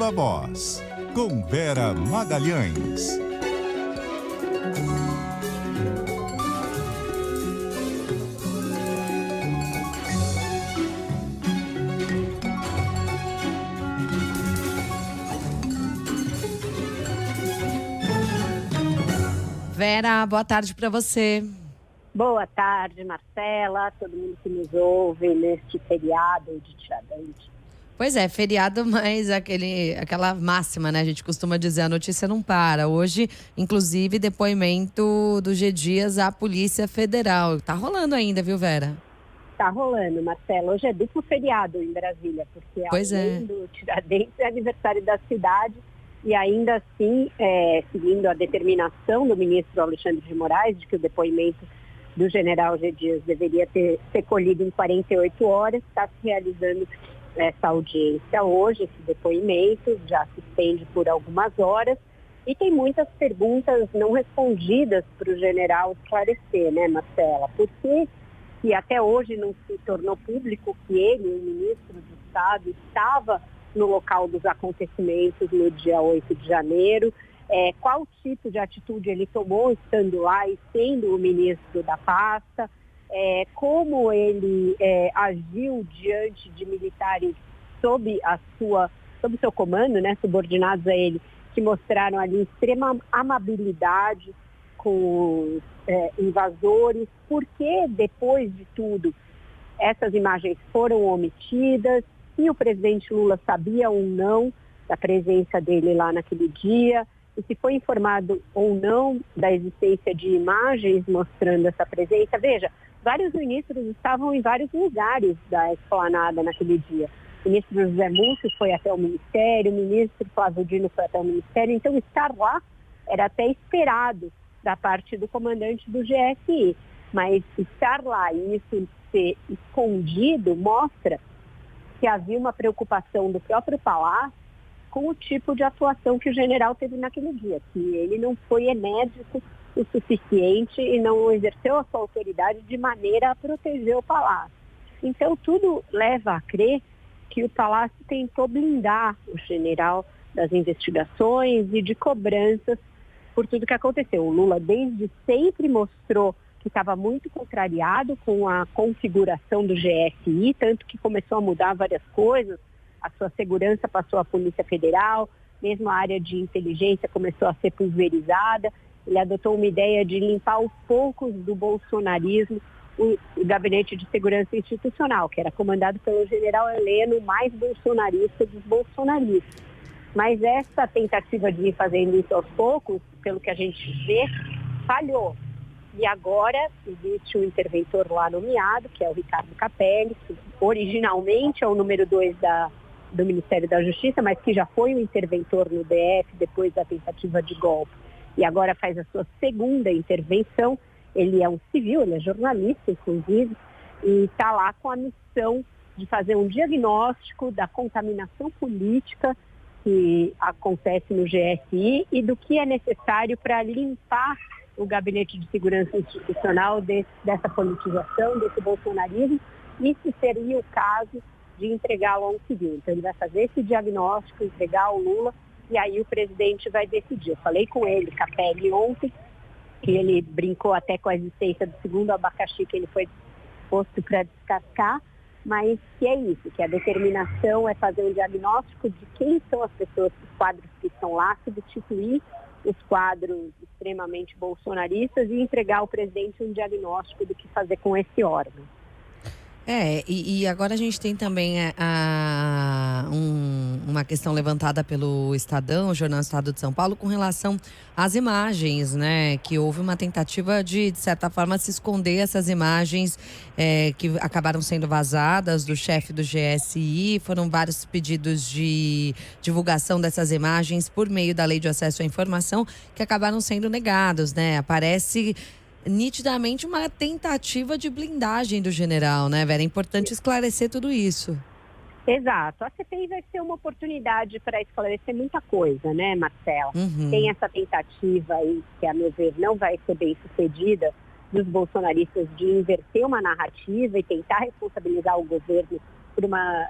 Viva Voz, com Vera Magalhães. Vera, boa tarde para você. Boa tarde, Marcela, todo mundo que nos ouve neste feriado de Tiradentes. Pois é, feriado, mas aquela máxima, né? A gente costuma dizer, a notícia não para. Hoje, inclusive, depoimento do G Dias à Polícia Federal. Tá rolando ainda, viu, Vera? Tá rolando, Marcela. Hoje é duplo feriado em Brasília, porque além do Tiradentes é aniversário da cidade. E ainda assim, seguindo a determinação do ministro Alexandre de Moraes, de que o depoimento do general G. Dias deveria ser colhido em 48 horas, está se realizando essa audiência hoje, esse depoimento já se estende por algumas horas e tem muitas perguntas não respondidas para o general esclarecer, né, Marcela? Por que até hoje não se tornou público que ele, o ministro do Estado, estava no local dos acontecimentos no dia 8 de janeiro, qual tipo de atitude ele tomou estando lá e sendo o ministro da pasta, como ele agiu diante de militares sob o seu comando, né, subordinados a ele, que mostraram ali extrema amabilidade com os invasores, porque depois de tudo essas imagens foram omitidas, se o presidente Lula sabia ou não da presença dele lá naquele dia, e se foi informado ou não da existência de imagens mostrando essa presença. Veja, vários ministros estavam em vários lugares da esplanada naquele dia. O ministro José Múcio foi até o Ministério, o ministro Flávio Dino foi até o Ministério, então estar lá era até esperado da parte do comandante do GSI. Mas estar lá e isso ser escondido mostra que havia uma preocupação do próprio Palácio com o tipo de atuação que o general teve naquele dia, que ele não foi enérgico o suficiente e não exerceu a sua autoridade de maneira a proteger o Palácio. Então, tudo leva a crer que o Palácio tentou blindar o general das investigações e de cobranças por tudo que aconteceu. O Lula, desde sempre, mostrou que estava muito contrariado com a configuração do GSI, tanto que começou a mudar várias coisas, a sua segurança passou à Polícia Federal, mesmo a área de inteligência começou a ser pulverizada, ele adotou uma ideia de limpar aos poucos do bolsonarismo o Gabinete de Segurança Institucional, que era comandado pelo general Heleno, mais bolsonarista dos bolsonaristas. Mas essa tentativa de ir fazendo isso aos poucos, pelo que a gente vê, falhou. E agora existe um interventor lá nomeado, que é o Ricardo Capelli, que originalmente é o número 2 do Ministério da Justiça, mas que já foi um interventor no DF depois da tentativa de golpe. E agora faz a sua segunda intervenção. Ele é um civil, ele é jornalista, inclusive, e está lá com a missão de fazer um diagnóstico da contaminação política que acontece no GSI e do que é necessário para limpar o Gabinete de Segurança Institucional dessa politização, desse bolsonarismo, e se seria o caso de entregá-lo a um civil. Então, ele vai fazer esse diagnóstico, entregar ao Lula, e aí o presidente vai decidir. Eu falei com ele, Capelli, ontem, que ele brincou até com a existência do segundo abacaxi que ele foi posto para descascar, mas que é isso, que a determinação é fazer um diagnóstico de quem são as pessoas, os quadros que estão lá, substituir os quadros extremamente bolsonaristas e entregar ao presidente um diagnóstico do que fazer com esse órgão. E agora a gente tem também uma questão levantada pelo Estadão, o Jornal Estado de São Paulo, com relação às imagens, né? Que houve uma tentativa de certa forma, se esconder essas imagens que acabaram sendo vazadas do chefe do GSI. Foram vários pedidos de divulgação dessas imagens por meio da Lei de Acesso à Informação que acabaram sendo negados, né? Aparece nitidamente uma tentativa de blindagem do general, né, Vera? É importante esclarecer tudo isso. Exato. A CPI vai ser uma oportunidade para esclarecer muita coisa, né, Marcela? Tem essa tentativa aí, que a meu ver não vai ser bem sucedida, dos bolsonaristas de inverter uma narrativa e tentar responsabilizar o governo por uma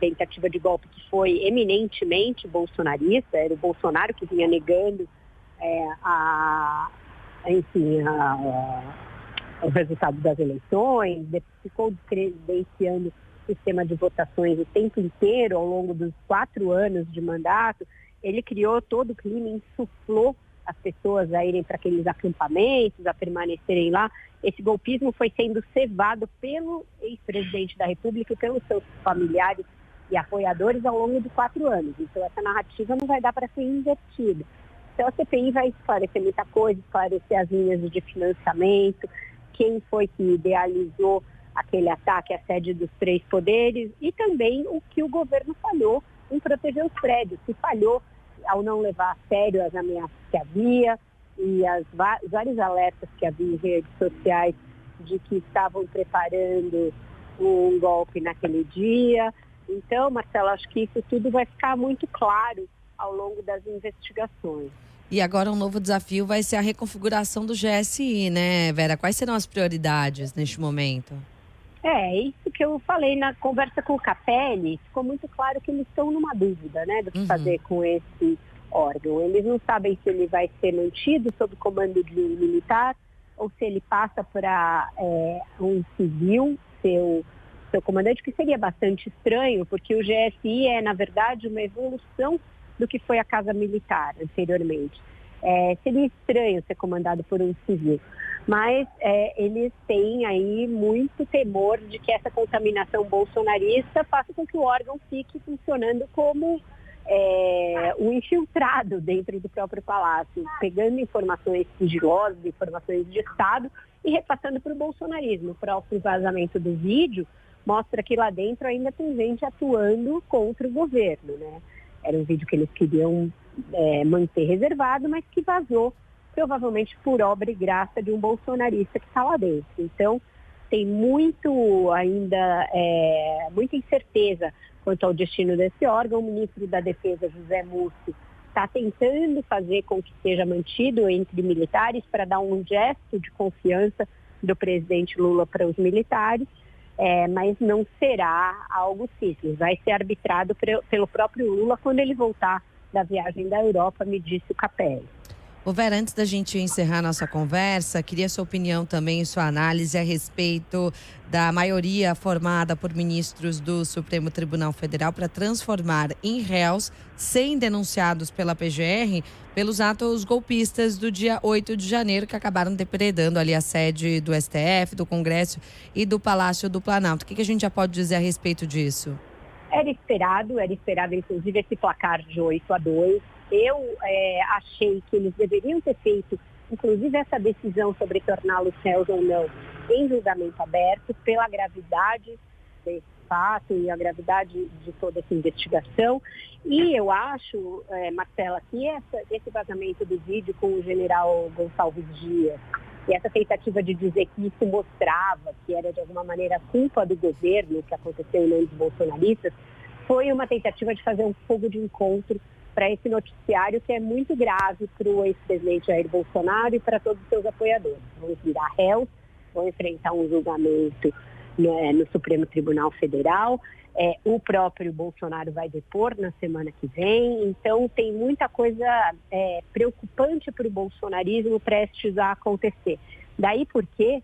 tentativa de golpe que foi eminentemente bolsonarista. Era o Bolsonaro que vinha negando o resultado das eleições, ficou descredenciando o sistema de votações o tempo inteiro, ao longo dos 4 anos de mandato. Ele criou todo o clima, insuflou as pessoas a irem para aqueles acampamentos, a permanecerem lá. Esse golpismo foi sendo cevado pelo ex-presidente da República e pelos seus familiares e apoiadores ao longo de 4 anos. Então, essa narrativa não vai dar para ser invertida. Então, a CPI vai esclarecer muita coisa, esclarecer as linhas de financiamento, quem foi que idealizou aquele ataque à sede dos 3 poderes e também o que o governo falhou em proteger os prédios, se falhou ao não levar a sério as ameaças que havia e os vários alertas que havia em redes sociais de que estavam preparando um golpe naquele dia. Então, Marcela, acho que isso tudo vai ficar muito claro ao longo das investigações. E agora um novo desafio vai ser a reconfiguração do GSI, né, Vera? Quais serão as prioridades neste momento? Isso que eu falei na conversa com o Capelli, ficou muito claro que eles estão numa dúvida, né, do que fazer com esse órgão. Eles não sabem se ele vai ser mantido sob comando de um militar ou se ele passa para um civil, seu comandante, que seria bastante estranho, porque o GSI é, na verdade, uma evolução do que foi a Casa Militar anteriormente. Seria estranho ser comandado por um civil, mas eles têm aí muito temor de que essa contaminação bolsonarista faça com que o órgão fique funcionando como um infiltrado dentro do próprio palácio, pegando informações sigilosas, informações de Estado e repassando para o bolsonarismo. O próprio vazamento do vídeo mostra que lá dentro ainda tem gente atuando contra o governo, né? Era um vídeo que eles queriam manter reservado, mas que vazou, provavelmente por obra e graça de um bolsonarista que está lá dentro. Então, tem muita incerteza quanto ao destino desse órgão. O ministro da Defesa, José Múcio, está tentando fazer com que seja mantido entre militares para dar um gesto de confiança do presidente Lula para os militares. Mas não será algo simples. Vai ser arbitrado pelo próprio Lula quando ele voltar da viagem da Europa, me disse o Capelli. Vera, antes da gente encerrar nossa conversa, queria sua opinião também, sua análise a respeito da maioria formada por ministros do Supremo Tribunal Federal para transformar em réus 100 denunciados pela PGR pelos atos golpistas do dia 8 de janeiro, que acabaram depredando ali a sede do STF, do Congresso e do Palácio do Planalto. O que a gente já pode dizer a respeito disso? Era esperado inclusive esse placar de 8-2. Eu achei que eles deveriam ter feito, inclusive, essa decisão sobre torná-los réus ou não em julgamento aberto, pela gravidade desse fato e a gravidade de toda essa investigação. E eu acho, Marcela, que esse vazamento do vídeo com o general Gonçalves Dias e essa tentativa de dizer que isso mostrava que era, de alguma maneira, culpa do governo que aconteceu em nome dos bolsonaristas, foi uma tentativa de fazer um fogo de encontro para esse noticiário que é muito grave para o ex-presidente Jair Bolsonaro e para todos os seus apoiadores. Vão virar réus, vão enfrentar um julgamento no Supremo Tribunal Federal. O próprio Bolsonaro vai depor na semana que vem. Então, tem muita coisa preocupante para o bolsonarismo prestes a acontecer. Daí porque,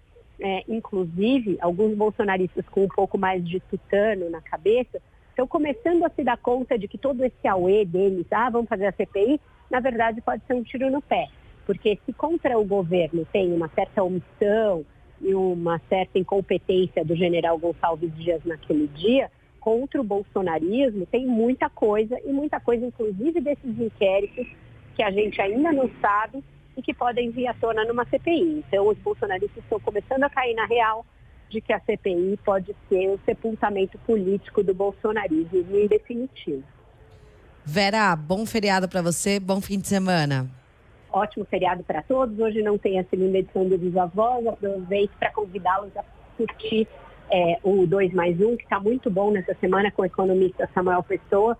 inclusive, alguns bolsonaristas com um pouco mais de tutano na cabeça estão começando a se dar conta de que todo esse auê deles, vamos fazer a CPI, na verdade pode ser um tiro no pé. Porque se contra o governo tem uma certa omissão e uma certa incompetência do general Gonçalves Dias naquele dia, contra o bolsonarismo tem muita coisa, inclusive desses inquéritos que a gente ainda não sabe e que podem vir à tona numa CPI. Então, os bolsonaristas estão começando a cair na real de que a CPI pode ser o sepultamento político do bolsonarismo em definitivo. Vera, bom feriado para você, bom fim de semana. Ótimo feriado para todos. Hoje não tem a segunda edição do Viva Voz. Aproveito para convidá-los a curtir o 2+1, que está muito bom nessa semana com o economista Samuel Pessoa,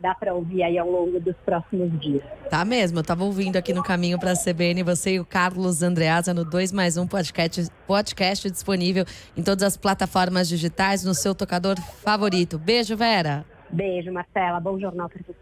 dá para ouvir aí ao longo dos próximos dias. Tá mesmo, eu tava ouvindo aqui no caminho para a CBN, você e o Carlos Andreasa no 2+1 podcast disponível em todas as plataformas digitais, no seu tocador favorito. Beijo, Vera. Beijo, Marcela. Bom jornal para você.